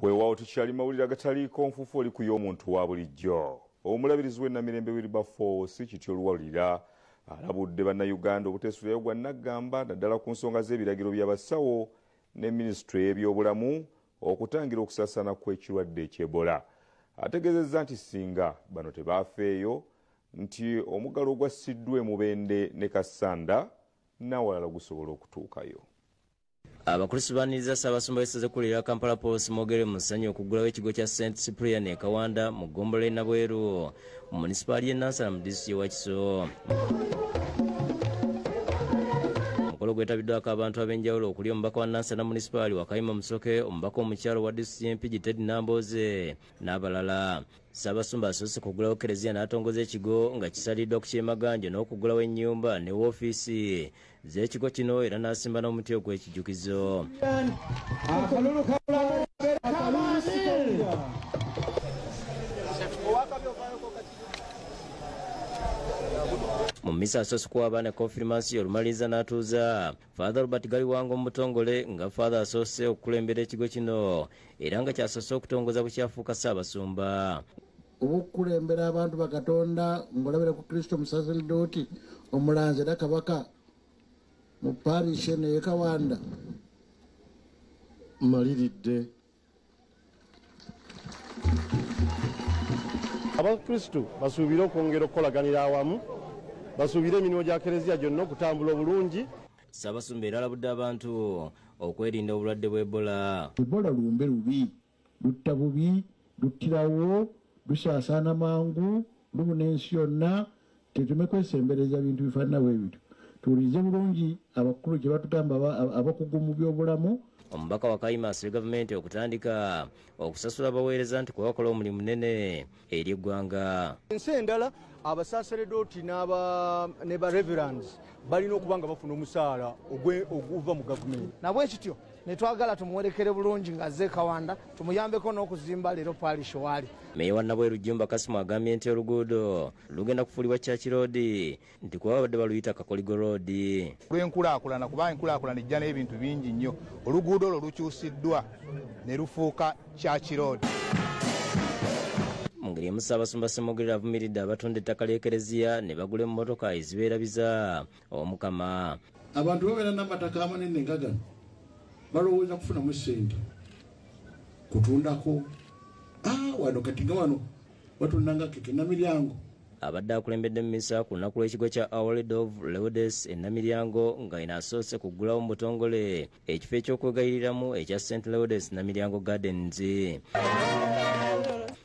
Weewaawo tukyali mawulire agataliiko nfuufu oli ku y'omuntu wa bulijjo. Omulabirizi w'Namirembe Wilberforce Kityo Luwalira alabudde bannayuganda obuteesulirayo gwa Naggamba naddala ku nsonga z'ebiragiro by'abasawo ne minisitule y'ebyobulamu okutangira okusaasaana kw'ekirwadde eky'Ebola. Ategeezezza nti singa bano tebaafeeyo nti omuggalo ogwassiddwa e Mubende ne Kassanda n'awalala gusobola okutuukayo. Abakristo baniriza Ssaabasumba w'essaza ekkulira Kampala Paul Smogere mu ssanyu okuggulawo ekigo kya St. Cyprian e Kawanda mu ggombolola Nabweru mu munisipaali y'e Nansana mu disitulikiti y'e Wakiso. Omukolo gwetabiddwako abantu ab'enjawulo okuli omubaka wa Nansana munisipaali Wakayima Musoke, omubaka omukyalo wa disitulikiti y'Empigi Ted Nambooze n'abalala. Ssaabasumba asoose kuggulawo Kereziya n'atongoza ekigo nga kisaliddwa ku kyemaganja n'okuggulawo ennyumba ne woofiisi z'ekigo kino era n'asimba n'omuti ogw'ekijjukizo. Mu mmisa asoose kuwa abaana konfirimansiyo olumaliriza n'atuuza Father Robert Galiwango omutongole nga Father asoose okukulembera ekigo kino era nga kyasoose okutongoza bwe kyafuuka Ssaabasumba. Okukulembera abantu bakatonda ng'olabira ku Kristo Musaseredooti omulanzi era kabaka mu parish eno y'e Kawanda maliridde. Abakristo basuubire okwongera okukolaganira awamu, basuubire emirimu gya Kereziya gyonna okutambula obulungi. Ssaabasumba era alabudde abantu okwerinda obulwadde bw'Ebola. Ebola lumbe lubi, lutta bubi, luttirawo, lusaasaana mangu, lubuna ensi yonna. Tetume kwesembereza bintu bifaanana bwe bityo. Tuwulirize bulungi abakulu kye batugamba abakugu mu byobulamu. Omubaka Wakayima asabye gavumenti okutandika okusasula abaweereza nti kuba bakola omulimu munene eri eggwanga. Ensi endala abasaseredooti ne ba reverends balina okuba nga bafuna omusaala oguva mu gavumenti. Nabwe kityo ne twagala tumuwerekere bulungi ng'azze Kawanda tumuyambeko n'okuzimba leero parish wali. Meeya wa Nabweru Jjumba Kasimu agambye nti oluguudo lugenda kufuulibwa Church Road nti kuba babadde baluyita Kakoligo Road. Lw'enkulaakulana kuba enkulaakulana ejja n'ebintu bingi nnyo. Oluguudo olwo lukyusiddwa ne lufuuka Church Road. Mu ngeri emu Ssaabasumba Ssemwogerere avumiridde abatunda ettaka ly'Ekereziya ne bagula emmotoka ezibeerabiza Omukama. Abantu babeera n'amataka amanene nga gano balowooza kufunamu ssente kutundako. Wano kati nga wano batundanga keke Namiryango. Abadde akulembedde mu misa ku lunaku lw'ekigo kya Our Lady of Lourdes e Namiryango nga inasoose kuggulawo mu butongole ekifo eky'okwegayiriramu ekya St. Lourdes Namiryango Gardens.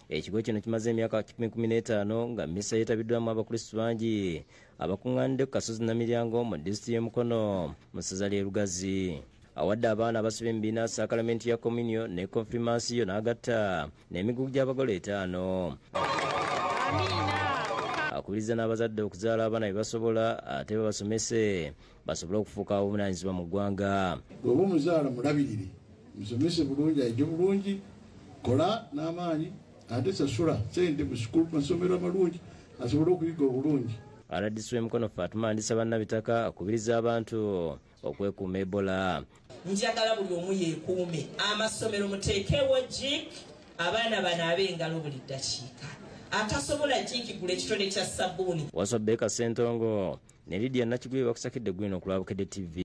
Ekigo kino kimaze emyaka 15 nga misa yeetabiddwamu abakristu bangi abakuŋŋaanidde ku kasozi Namiryango mu disitulikiti y'e Mukono mu ssaza ly'e Lugazi. Awadde abaana abasoma ebibiina sakalamenti ya kominyo ne konfirimansiyo n'agatta n'emigugu gy'abagole 5. Akubiriza n'abazadde okuzaala abaana be basobola ate babasomese basobole okufuuka obuvunaanyizibwa mu ggwanga. Bw'oba omuzaala mulabirire, musomese bulungi, ayige bulungi, kola n'amaanyi, ate sasula ssente mu masomero amalungi asobole okuyiga obulungi. RDC w'Emukono Fatuma Andisa Bannabitaka akubiriza abantu okwekuuma Ebola. Njagala buli omu yeekuume, amasomero muteekewo jik, abaana banaabe engalo buli ddakiika. Atasobola jiki gula ekitone kya sabbuuni. Wasobeka Ssentongo ne Lydia Nakigwi bakusakidde gwino ku Lwabukedde TV.